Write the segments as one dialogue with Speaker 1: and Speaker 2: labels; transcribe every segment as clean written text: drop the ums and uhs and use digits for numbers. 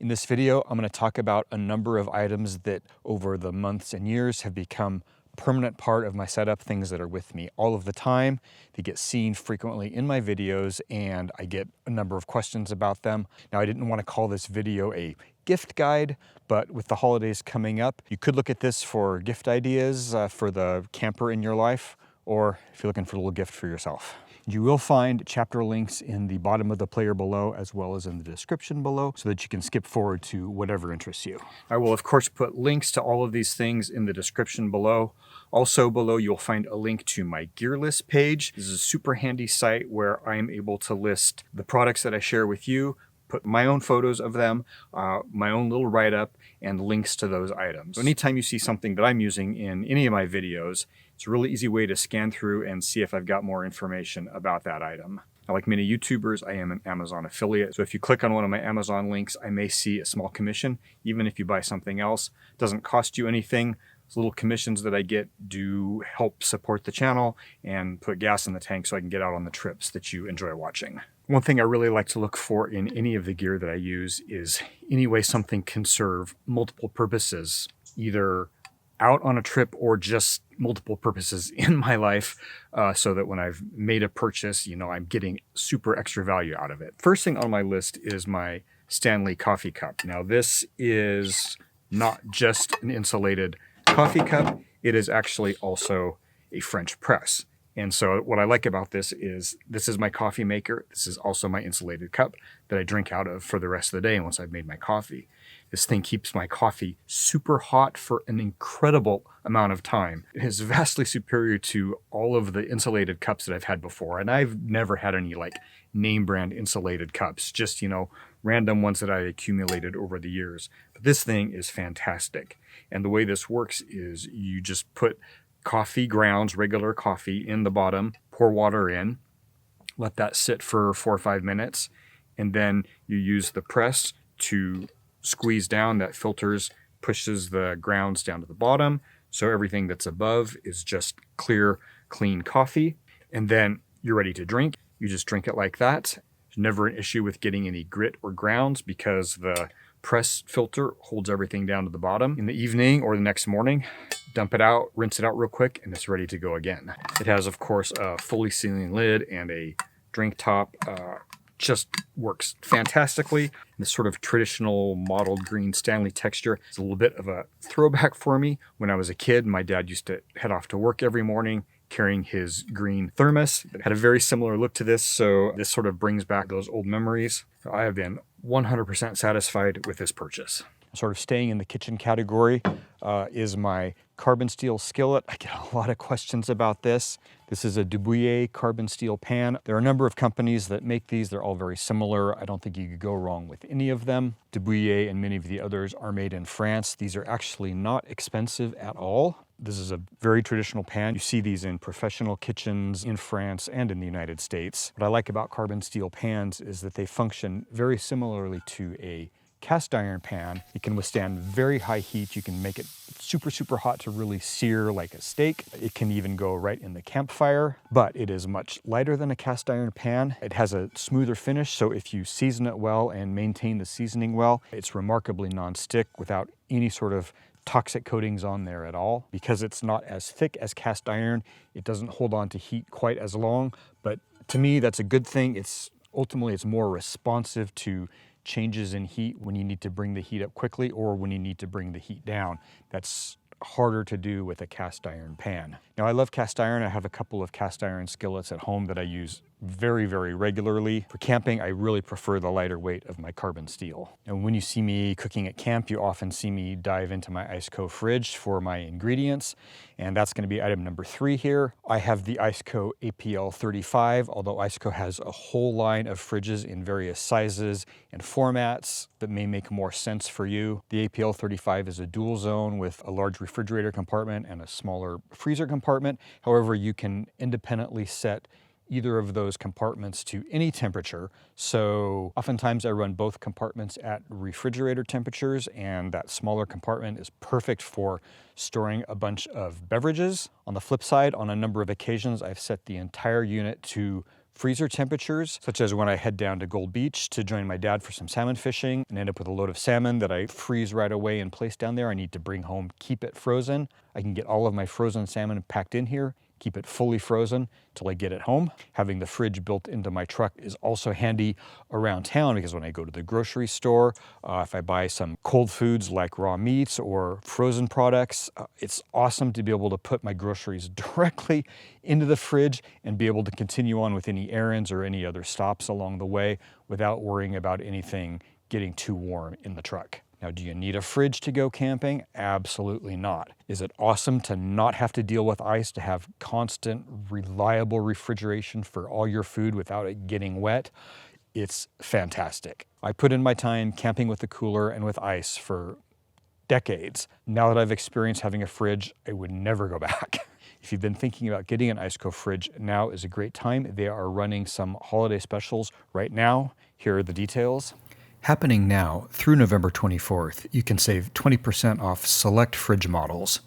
Speaker 1: In this video, I'm going to talk about a number of items that over the months and years have become permanent part of my setup, things that are with me all of the time. They get seen frequently in my videos and I get a number of questions about them. Now, I didn't want to call this video a gift guide, but with the holidays coming up, you could look at this for gift ideas for the camper in your life, or if you're looking for a little gift for yourself. You will find chapter links in the bottom of the player below, as well as in the description below, so that you can skip forward to whatever interests you. I will, of course, put links to all of these things in the description below. Also below, you'll find a link to my gear list page. This is a super handy site where I'm able to list the products that I share with you, put my own photos of them, my own little write-up, and links to those items. So anytime you see something that I'm using in any of my videos, it's a really easy way to scan through and see if I've got more information about that item. Now, like many YouTubers, I am an Amazon affiliate. So if you click on one of my Amazon links, I may see a small commission. Even if you buy something else, it doesn't cost you anything. Those little commissions that I get do help support the channel and put gas in the tank so I can get out on the trips that you enjoy watching. One thing I really like to look for in any of the gear that I use is any way something can serve multiple purposes, either out on a trip or just multiple purposes in my life, so that when I've made a purchase, you know, I'm getting super extra value out of it. First thing on my list is my Stanley coffee cup. Now, this is not just an insulated coffee cup, it is actually also a French press. And so what I like about this is my coffee maker. This is also my insulated cup that I drink out of for the rest of the day once I've made my coffee. This thing keeps my coffee super hot for an incredible amount of time. It is vastly superior to all of the insulated cups that I've had before. And I've never had any like name brand insulated cups, just, you know, random ones that I accumulated over the years. But this thing is fantastic. And the way this works is you just put coffee grounds, regular coffee, in the bottom, pour water in, let that sit for 4 or 5 minutes, and then you use the press to squeeze down. That filters, pushes the grounds down to the bottom, so everything that's above is just clear, clean coffee, and then you're ready to drink. You just drink it like that. There's never an issue with getting any grit or grounds because the press filter holds everything down to the bottom. In the evening or the next morning, dump it out, rinse it out real quick, and it's ready to go again. It has, of course, a fully sealing lid and a drink top. Just works fantastically. This sort of traditional mottled green Stanley texture is a little bit of a throwback for me. When I was a kid, my dad used to head off to work every morning carrying his green thermos. It had a very similar look to this, so this sort of brings back those old memories. I have been 100% satisfied with this purchase. Sort of staying in the kitchen category is my carbon steel skillet. I get a lot of questions about this. This is a DeWalt carbon steel pan. There are a number of companies that make these. They're all very similar. I don't think you could go wrong with any of them. DeWalt and many of the others are made in France. These are actually not expensive at all. This is a very traditional pan. You see these in professional kitchens in France and in the United States. What I like about carbon steel pans is that they function very similarly to a cast iron pan. It can withstand very high heat. You can make it super, super hot to really sear like a steak. It can even go right in the campfire, but it is much lighter than a cast iron pan. It has a smoother finish, so if you season it well and maintain the seasoning well, it's remarkably non-stick without any sort of toxic coatings on there at all. Because it's not as thick as cast iron, it doesn't hold on to heat quite as long, but to me, that's a good thing. Ultimately, it's more responsive to changes in heat when you need to bring the heat up quickly or when you need to bring the heat down. That's harder to do with a cast iron pan. Now, I love cast iron. I have a couple of cast iron skillets at home that I use very, very regularly. For camping, I really prefer the lighter weight of my carbon steel. And when you see me cooking at camp, you often see me dive into my Iceco fridge for my ingredients, and that's going to be item number 3 here. I have the Iceco APL 35, although Iceco has a whole line of fridges in various sizes and formats that may make more sense for you. The APL 35 is a dual zone with a large refrigerator compartment and a smaller freezer compartment. However, you can independently set either of those compartments to any temperature. So oftentimes I run both compartments at refrigerator temperatures, and that smaller compartment is perfect for storing a bunch of beverages. On the flip side, on a number of occasions, I've set the entire unit to freezer temperatures, such as when I head down to Gold Beach to join my dad for some salmon fishing and end up with a load of salmon that I freeze right away and place down there. I need to bring home, keep it frozen. I can get all of my frozen salmon packed in here, keep it fully frozen till I get it home. Having the fridge built into my truck is also handy around town because when I go to the grocery store, if I buy some cold foods like raw meats or frozen products, it's awesome to be able to put my groceries directly into the fridge and be able to continue on with any errands or any other stops along the way without worrying about anything getting too warm in the truck. Now, do you need a fridge to go camping? Absolutely not. Is it awesome to not have to deal with ice, to have constant, reliable refrigeration for all your food without it getting wet? It's fantastic. I put in my time camping with the cooler and with ice for decades. Now that I've experienced having a fridge, I would never go back. If you've been thinking about getting an Iceco fridge, now is a great time. They are running some holiday specials right now. Here are the details. Happening now through November 24th, you can save 20% off select fridge models.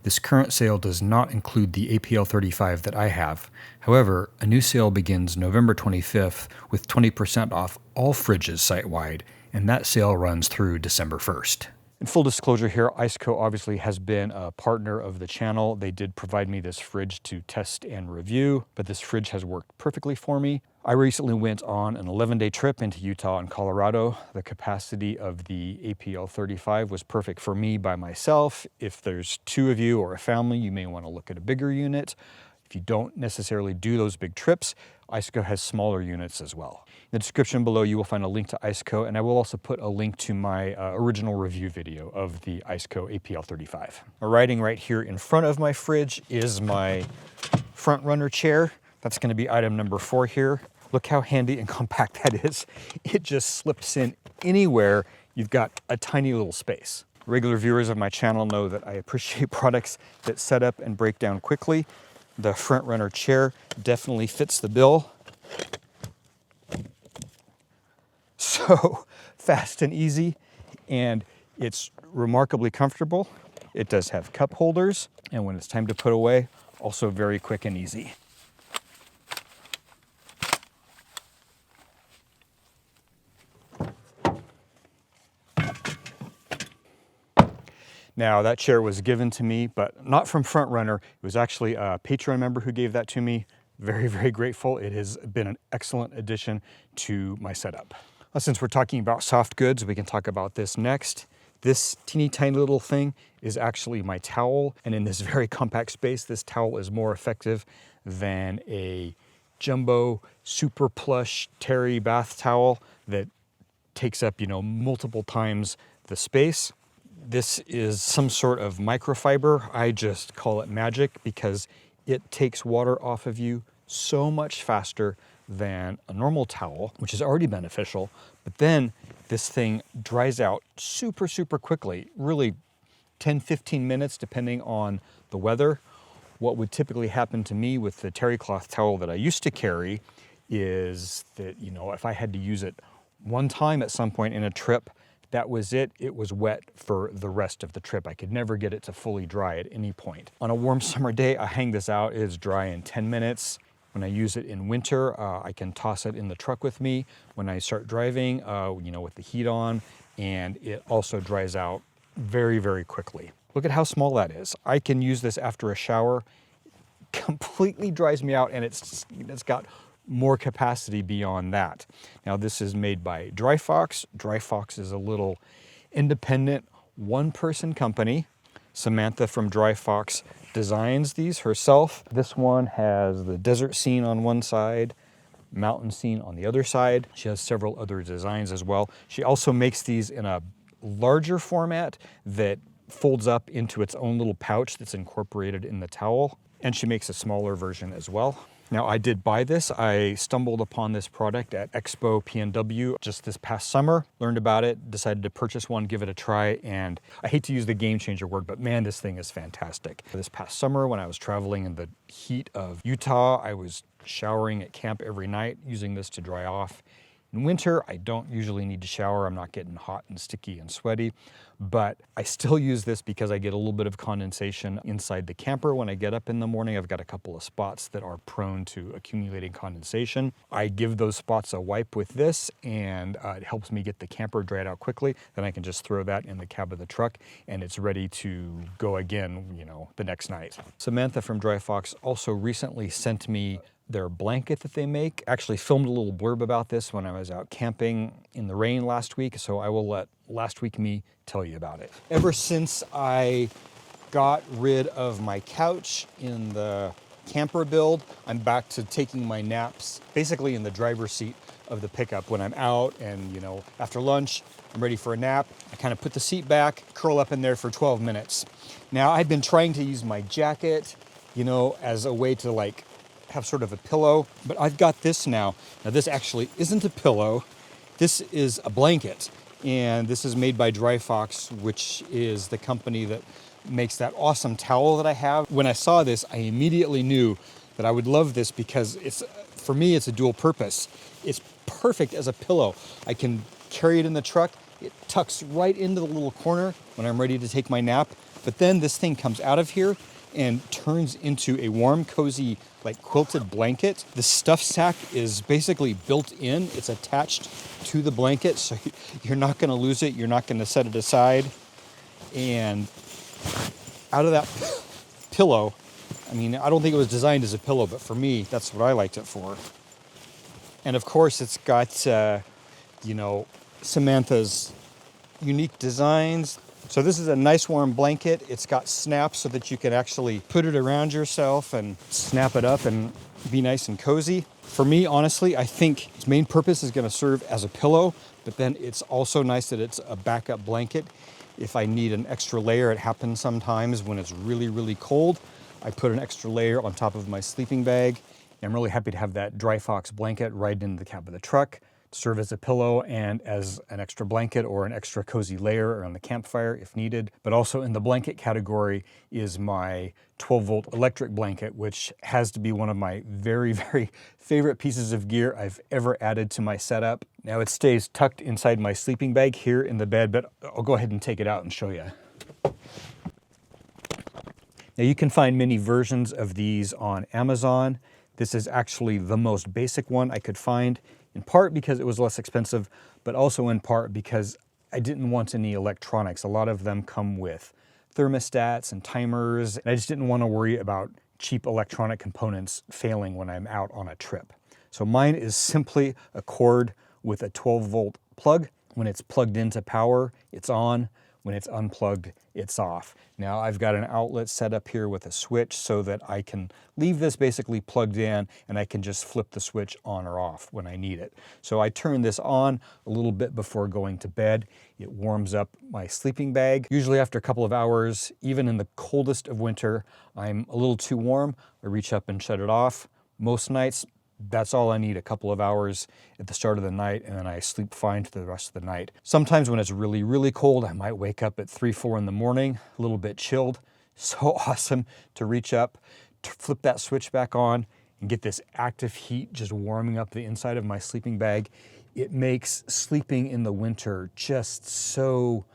Speaker 1: This current sale does not include the APL35 that I have. However, a new sale begins November 25th with 20% off all fridges site-wide, and that sale runs through December 1st. In full disclosure here, Iceco obviously has been a partner of the channel. They did provide me this fridge to test and review, but this fridge has worked perfectly for me. I recently went on an 11-day trip into Utah and Colorado. The capacity of the APL35 was perfect for me by myself. If there's two of you or a family, you may want to look at a bigger unit. If you don't necessarily do those big trips, Iceco has smaller units as well. In the description below, you will find a link to Iceco, and I will also put a link to my original review video of the Iceco APL35. Riding right here in front of my fridge is my front runner chair. That's going to be item number 4 here. Look how handy and compact that is. It just slips in anywhere. You've got a tiny little space. Regular viewers of my channel know that I appreciate products that set up and break down quickly. The front runner chair definitely fits the bill. So fast and easy, and it's remarkably comfortable. It does have cup holders, and when it's time to put away, also very quick and easy. Now, that chair was given to me, but not from Front Runner. It was actually a Patreon member who gave that to me. Very, very grateful. It has been an excellent addition to my setup. Since we're talking about soft goods, we can talk about this next. This teeny tiny little thing is actually my towel, and in this very compact space, this towel is more effective than a jumbo super plush terry bath towel that takes up, multiple times the space. This is some sort of microfiber. I just call it magic because it takes water off of you so much faster than a normal towel, which is already beneficial. But then this thing dries out super, super quickly, really 10, 15 minutes, depending on the weather. What would typically happen to me with the terry cloth towel that I used to carry is that, if I had to use it one time at some point in a trip, that was it. It was wet for the rest of the trip. I could never get it to fully dry at any point. On a warm summer day, I hang this out. It is dry in 10 minutes. When I use it in winter, I can toss it in the truck with me when I start driving, with the heat on, and it also dries out very, very quickly. Look at how small that is. I can use this after a shower. Completely dries me out, and it's got more capacity beyond that. Now, this is made by DryFox. DryFox is a little independent one-person company. Samantha from DryFox designs these herself. This one has the desert scene on one side, mountain scene on the other side. She has several other designs as well. She also makes these in a larger format that folds up into its own little pouch that's incorporated in the towel. And she makes a smaller version as well. Now, I did buy this. I stumbled upon this product at Expo PNW just this past summer, learned about it, decided to purchase one, give it a try, and I hate to use the game changer word, but man, this thing is fantastic. This past summer, when I was traveling in the heat of Utah, I was showering at camp every night using this to dry off. In winter, I don't usually need to shower. I'm not getting hot and sticky and sweaty, but I still use this because I get a little bit of condensation inside the camper when I get up in the morning. I've got a couple of spots that are prone to accumulating condensation. I give those spots a wipe with this, and it helps me get the camper dried out quickly. Then I can just throw that in the cab of the truck, and it's ready to go again, you know, the next night. Samantha from DryFox also recently sent me their blanket that they make. Actually filmed a little blurb about this when I was out camping in the rain last week, so I will let last week me tell you about it. Ever since I got rid of my couch in the camper build, I'm back to taking my naps basically in the driver's seat of the pickup when I'm out, and you know, after lunch I'm ready for a nap. I kind of put the seat back, curl up in there for 12 minutes. Now I've been trying to use my jacket, you know, as a way to like have sort of a pillow, but I've got this now. Now this actually isn't a pillow, this is a blanket, and this is made by DryFox, which is the company that makes that awesome towel that I have. When I saw this, I immediately knew that I would love this because it's, for me, it's a dual purpose. It's perfect as a pillow. I can carry it in the truck. It tucks right into the little corner when I'm ready to take my nap, but then this thing comes out of here and turns into a warm, cozy, like quilted blanket. The stuff sack is basically built in. It's attached to the blanket, so you're not gonna lose it. You're not gonna set it aside. And out of that pillow, I mean, I don't think it was designed as a pillow, but for me, that's what I liked it for. And of course, it's got, you know, Samantha's unique designs. So this is a nice warm blanket. It's got snaps so that you can actually put it around yourself and snap it up and be nice and cozy. For me, honestly, I think its main purpose is going to serve as a pillow, but then it's also nice that it's a backup blanket. If I need an extra layer, it happens sometimes when it's really, really cold. I put an extra layer on top of my sleeping bag. I'm really happy to have that DryFox blanket right in the cab of the truck, serve as a pillow and as an extra blanket or an extra cozy layer around the campfire if needed. But also in the blanket category is my 12-volt electric blanket, which has to be one of my very, very favorite pieces of gear I've ever added to my setup. Now it stays tucked inside my sleeping bag here in the bed, but I'll go ahead and take it out and show you. Now you can find many versions of these on Amazon. This is actually the most basic one I could find, in part because it was less expensive, but also in part because I didn't want any electronics. A lot of them come with thermostats and timers, and I just didn't want to worry about cheap electronic components failing when I'm out on a trip. So mine is simply a cord with a 12-volt plug. When it's plugged into power, it's on. When it's unplugged, it's off. Now I've got an outlet set up here with a switch so that I can leave this basically plugged in and I can just flip the switch on or off when I need it. So I turn this on a little bit before going to bed. It warms up my sleeping bag. Usually after a couple of hours, even in the coldest of winter, I'm a little too warm. I reach up and shut it off. Most nights, that's all I need, a couple of hours at the start of the night, and then I sleep fine for the rest of the night. Sometimes when it's really, really cold, I might wake up at 3, 4 in the morning, a little bit chilled. So awesome to reach up, to flip that switch back on, and get this active heat just warming up the inside of my sleeping bag. It makes sleeping in the winter just so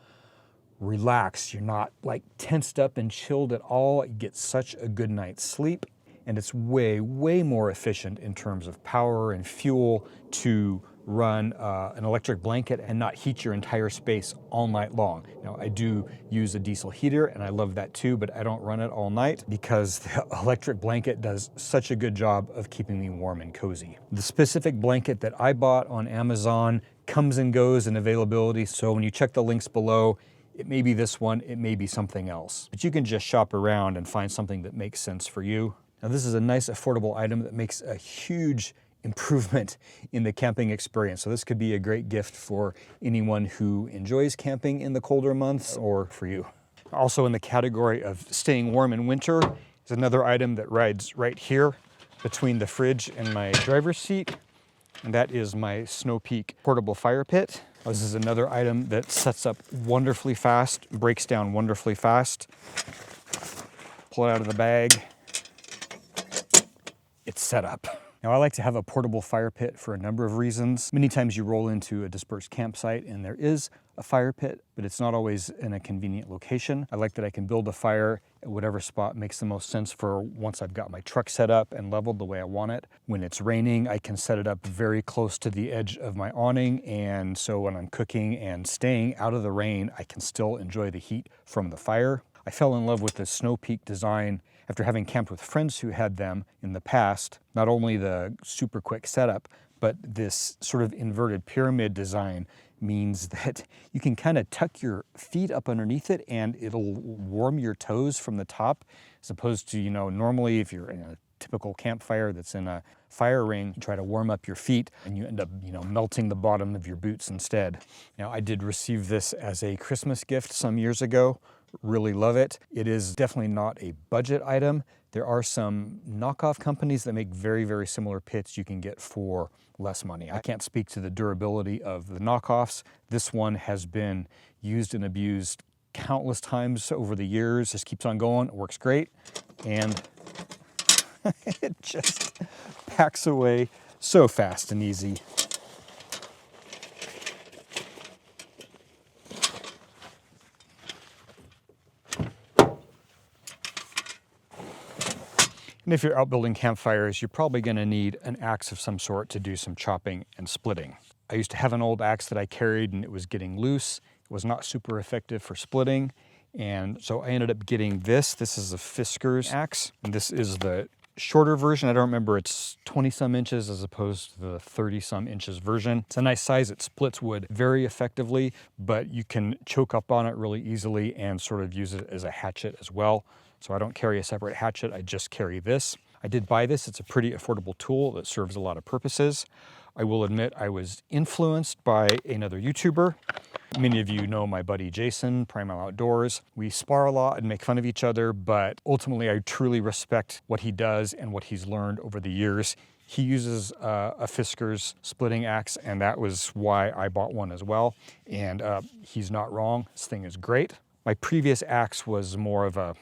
Speaker 1: relaxed. You're not like tensed up and chilled at all. You get such a good night's sleep. And it's way, way more efficient in terms of power and fuel to run an electric blanket and not heat your entire space all night long. Now, I do use a diesel heater and I love that too, but I don't run it all night because the electric blanket does such a good job of keeping me warm and cozy. The specific blanket that I bought on Amazon comes and goes in availability, so when you check the links below, it may be this one, it may be something else. But you can just shop around and find something that makes sense for you. Now this is a nice affordable item that makes a huge improvement in the camping experience. So this could be a great gift for anyone who enjoys camping in the colder months or for you. Also in the category of staying warm in winter is another item that rides right here between the fridge and my driver's seat. And that is my Snow Peak portable fire pit. This is another item that sets up wonderfully fast, breaks down wonderfully fast. Pull it out of the bag. It's set up. Now, I like to have a portable fire pit for a number of reasons. Many times you roll into a dispersed campsite and there is a fire pit, but it's not always in a convenient location. I like that I can build a fire at whatever spot makes the most sense for once I've got my truck set up and leveled the way I want it. When it's raining, I can set it up very close to the edge of my awning, and so when I'm cooking and staying out of the rain, I can still enjoy the heat from the fire. I fell in love with the Snow Peak design after having camped with friends who had them in the past. Not only the super quick setup, but this sort of inverted pyramid design means that you can kind of tuck your feet up underneath it and it'll warm your toes from the top, as opposed to, normally if you're in a typical campfire that's in a fire ring, you try to warm up your feet and you end up, melting the bottom of your boots instead. Now, I did receive this as a Christmas gift some years ago. Really love it. It is definitely not a budget item. There are some knockoff companies that make very, very similar pits you can get for less money. I can't speak to the durability of the knockoffs. This one has been used and abused countless times over the years. Just keeps on going. It works great. And it just packs away so fast and easy. And if you're out building campfires, you're probably going to need an axe of some sort to do some chopping and splitting. I used to have an old axe that I carried and it was getting loose. It was not super effective for splitting. And so I ended up getting this. This is a Fiskars Axe. And this is the shorter version. I don't remember, it's 20 some inches as opposed to the 30 some inches version. It's a nice size. It splits wood very effectively, but you can choke up on it really easily and sort of use it as a hatchet as well. So I don't carry a separate hatchet, I just carry this. I did buy this. It's a pretty affordable tool that serves a lot of purposes. I will admit I was influenced by another YouTuber. Many of you know my buddy Jason, Primal Outdoors. We spar a lot and make fun of each other, but ultimately I truly respect what he does and what he's learned over the years. He uses a Fiskars splitting axe, and that was why I bought one as well. And he's not wrong. This thing is great. My previous axe was more of a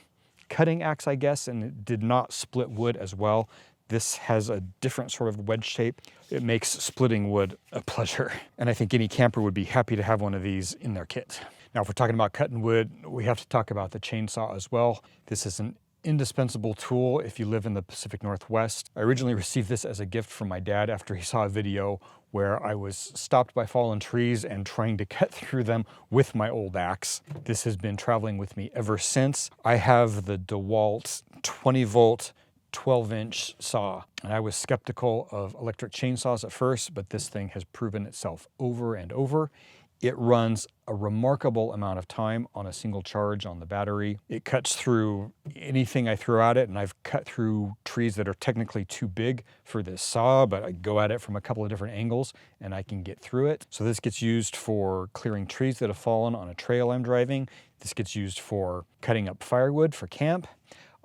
Speaker 1: cutting axe, I guess, and it did not split wood as well. This has a different sort of wedge shape. It makes splitting wood a pleasure. And I think any camper would be happy to have one of these in their kit. Now, if we're talking about cutting wood, we have to talk about the chainsaw as well. This is an indispensable tool if you live in the Pacific Northwest. I originally received this as a gift from my dad after he saw a video where I was stopped by fallen trees and trying to cut through them with my old axe. This has been traveling with me ever since. I have the DeWalt 20-volt 12-inch saw, and I was skeptical of electric chainsaws at first, but this thing has proven itself over and over. It runs a remarkable amount of time on a single charge on the battery. It cuts through anything I throw at it, and I've cut through trees that are technically too big for this saw, but I go at it from a couple of different angles and I can get through it. So this gets used for clearing trees that have fallen on a trail I'm driving. This gets used for cutting up firewood for camp.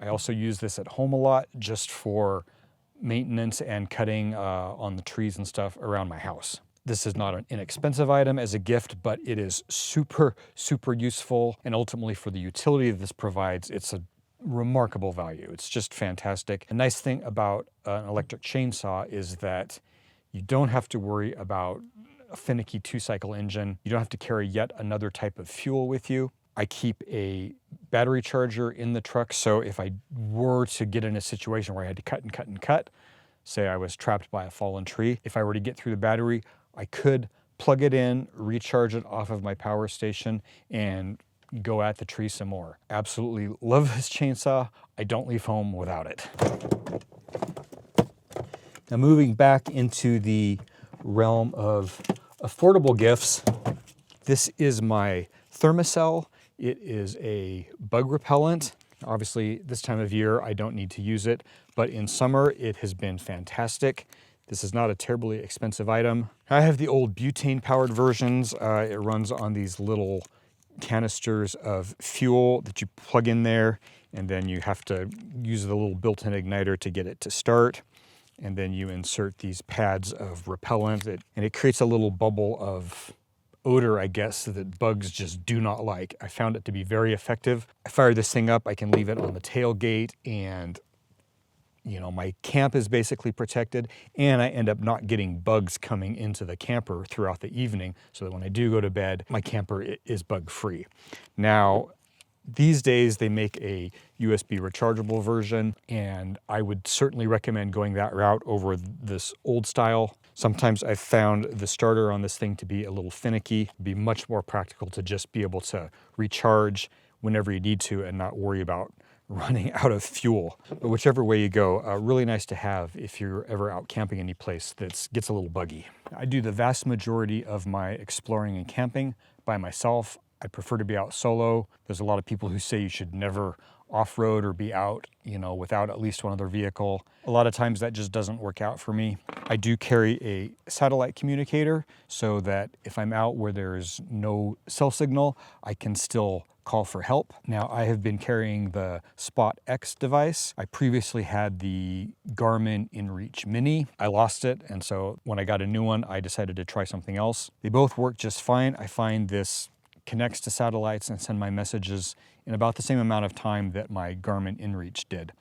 Speaker 1: I also use this at home a lot just for maintenance and cutting on the trees and stuff around my house. This is not an inexpensive item as a gift, but it is super, super useful. And ultimately for the utility that this provides, it's a remarkable value. It's just fantastic. A nice thing about an electric chainsaw is that you don't have to worry about a finicky 2-cycle engine. You don't have to carry yet another type of fuel with you. I keep a battery charger in the truck, so if I were to get in a situation where I had to cut and cut and cut, say I was trapped by a fallen tree, if I were to get through the battery, I could plug it in, recharge it off of my power station, and go at the tree some more. Absolutely love this chainsaw. I don't leave home without it. Now, moving back into the realm of affordable gifts, this is my Thermacell. It is a bug repellent. Obviously, this time of year, I don't need to use it, but in summer, it has been fantastic. This is not a terribly expensive item. I have the old butane-powered versions. It runs on these little canisters of fuel that you plug in there, and then you have to use the little built-in igniter to get it to start. And then you insert these pads of repellent, and it creates a little bubble of odor, I guess, that bugs just do not like. I found it to be very effective. I fire this thing up, I can leave it on the tailgate, and my camp is basically protected, and I end up not getting bugs coming into the camper throughout the evening, so that when I do go to bed, my camper is bug free. Now, these days they make a USB rechargeable version, and I would certainly recommend going that route over this old style. Sometimes I've found the starter on this thing to be a little finicky. It'd be much more practical to just be able to recharge whenever you need to and not worry about running out of fuel. But whichever way you go, really nice to have if you're ever out camping any place that gets a little buggy. I do the vast majority of my exploring and camping by myself. I prefer to be out solo. There's a lot of people who say you should never off-road or be out, without at least one other vehicle. A lot of times that just doesn't work out for me. I do carry a satellite communicator so that if I'm out where there's no cell signal, I can still call for help. Now, I have been carrying the Spot X device. I previously had the Garmin InReach Mini. I lost it, and so when I got a new one, I decided to try something else. They both work just fine. I find this connects to satellites and send my messages in about the same amount of time that my Garmin InReach did.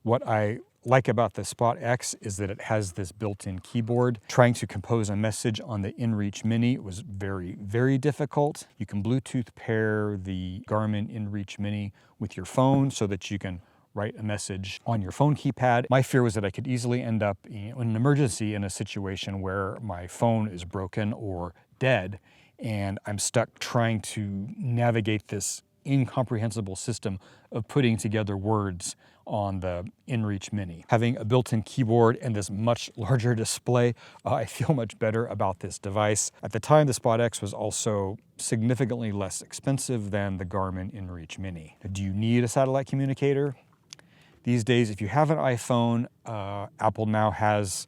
Speaker 1: What I like about the Spot X is that it has this built-in keyboard. Trying to compose a message on the InReach Mini was very, very difficult. You can Bluetooth pair the Garmin InReach Mini with your phone so that you can write a message on your phone keypad. My fear was that I could easily end up in an emergency in a situation where my phone is broken or dead, and I'm stuck trying to navigate this incomprehensible system of putting together words on the InReach Mini. Having a built-in keyboard and this much larger display, I feel much better about this device. At the time, the Spot X was also significantly less expensive than the Garmin InReach Mini. Do you need a satellite communicator? These days, if you have an iPhone, Apple now has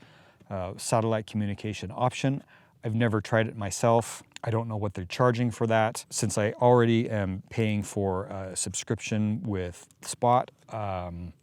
Speaker 1: a satellite communication option. I've never tried it myself. I don't know what they're charging for that. Since I already am paying for a subscription with Spot, I'm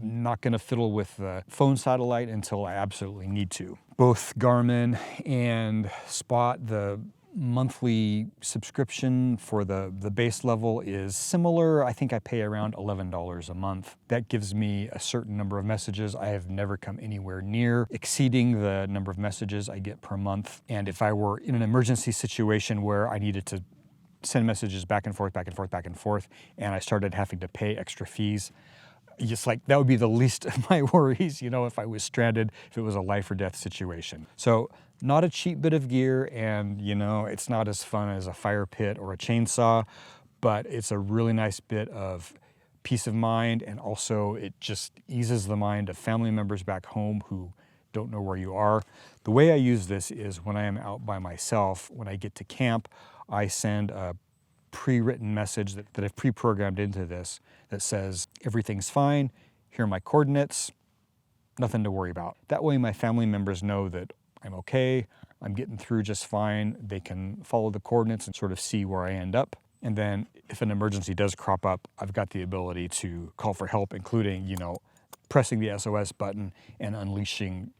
Speaker 1: not gonna fiddle with the phone satellite until I absolutely need to. Both Garmin and Spot, the monthly subscription for the base level is similar. I think I pay around $11 a month. That gives me a certain number of messages. I have never come anywhere near exceeding the number of messages I get per month. And if I were in an emergency situation where I needed to send messages back and forth, and I started having to pay extra fees, just like that would be the least of my worries, if I was stranded, if it was a life or death situation. So not a cheap bit of gear, and it's not as fun as a fire pit or a chainsaw, but it's a really nice bit of peace of mind, and also it just eases the mind of family members back home who don't know where you are. The way I use this is when I am out by myself, when I get to camp, I send a pre-written message that I've pre-programmed into this that says, everything's fine, here are my coordinates, nothing to worry about. That way my family members know that I'm okay, I'm getting through just fine. They can follow the coordinates and sort of see where I end up. And then if an emergency does crop up, I've got the ability to call for help, including, pressing the SOS button and unleashing,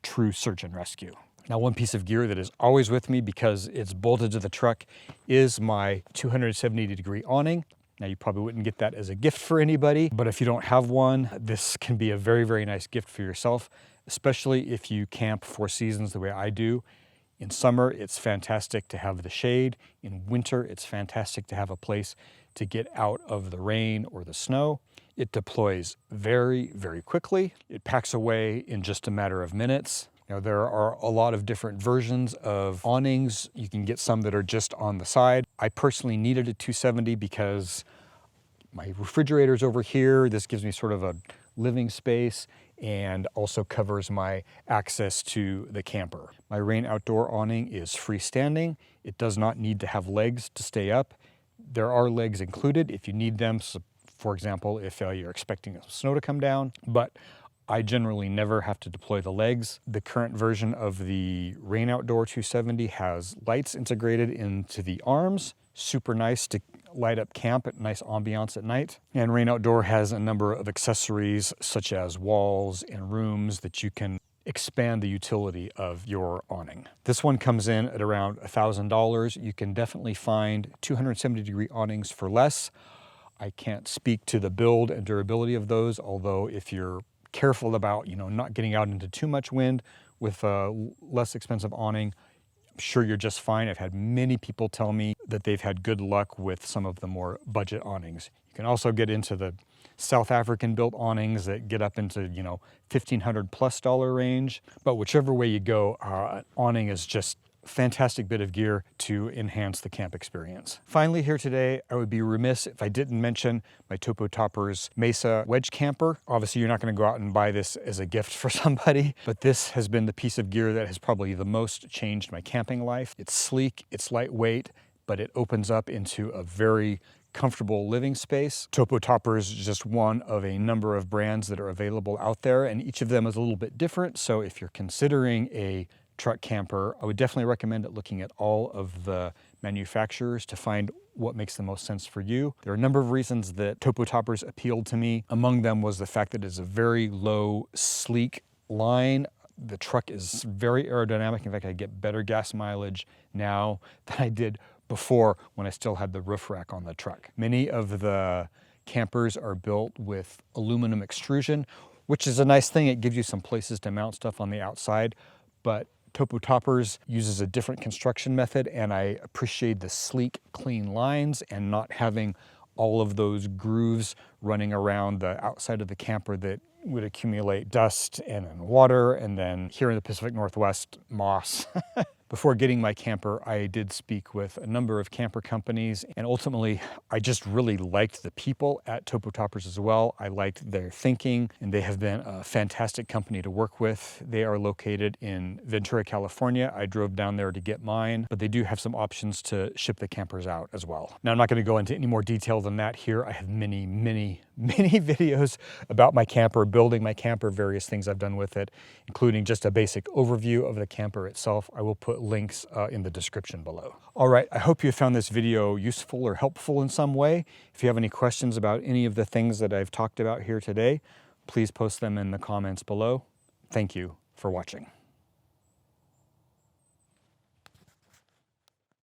Speaker 1: true search and rescue. Now, one piece of gear that is always with me because it's bolted to the truck is my 270-degree awning. Now, you probably wouldn't get that as a gift for anybody, but if you don't have one, this can be a very, very nice gift for yourself, especially if you camp 4 seasons the way I do. In summer, it's fantastic to have the shade. In winter, it's fantastic to have a place to get out of the rain or the snow. It deploys very, very quickly. It packs away in just a matter of minutes. Now, there are a lot of different versions of awnings. You can get some that are just on the side. I personally needed a 270 because my refrigerator's over here. This gives me sort of a living space and also covers my access to the camper. My Rain Outdoor awning is freestanding. It does not need to have legs to stay up. There are legs included if you need them. So, for example, if you're expecting snow to come down, but I generally never have to deploy the legs. The current version of the Rain Outdoor 270 has lights integrated into the arms. Super nice to light up camp at nice ambiance at night. And Rain Outdoor has a number of accessories such as walls and rooms that you can expand the utility of your awning. This one comes in at around $1,000. You can definitely find 270-degree awnings for less. I can't speak to the build and durability of those, although if you're careful about, not getting out into too much wind with a less expensive awning. I'm sure you're just fine. I've had many people tell me that they've had good luck with some of the more budget awnings. You can also get into the South African built awnings that get up into, $1,500+ range. But whichever way you go, an awning is just a fantastic bit of gear to enhance the camp experience. Finally here today, I would be remiss if I didn't mention my Topo Toppers Mesa wedge camper. Obviously, you're not going to go out and buy this as a gift for somebody, but this has been the piece of gear that has probably the most changed my camping life. It's sleek, it's lightweight, but it opens up into a very comfortable living space. Topo Toppers is just one of a number of brands that are available out there, and each of them is a little bit different. So if you're considering a truck camper, I would definitely recommend looking at all of the manufacturers to find what makes the most sense for you. There are a number of reasons that Topo Toppers appealed to me. Among them was the fact that it's a very low, sleek line. The truck is very aerodynamic. In fact, I get better gas mileage now than I did before when I still had the roof rack on the truck. Many of the campers are built with aluminum extrusion, which is a nice thing. It gives you some places to mount stuff on the outside, but Topo Toppers uses a different construction method, and I appreciate the sleek, clean lines and not having all of those grooves running around the outside of the camper that would accumulate dust and then water, and then here in the Pacific Northwest, moss. Before getting my camper, I did speak with a number of camper companies, and ultimately, I just really liked the people at Topo Toppers as well. I liked their thinking, and they have been a fantastic company to work with. They are located in Ventura, California. I drove down there to get mine, but they do have some options to ship the campers out as well. Now, I'm not going to go into any more detail than that here. I have many videos about my camper, building my camper, various things I've done with it, including just a basic overview of the camper itself. I will put links in the description below. All right, I hope you found this video useful or helpful in some way. If you have any questions about any of the things that I've talked about here today, please post them in the comments below. Thank you for watching.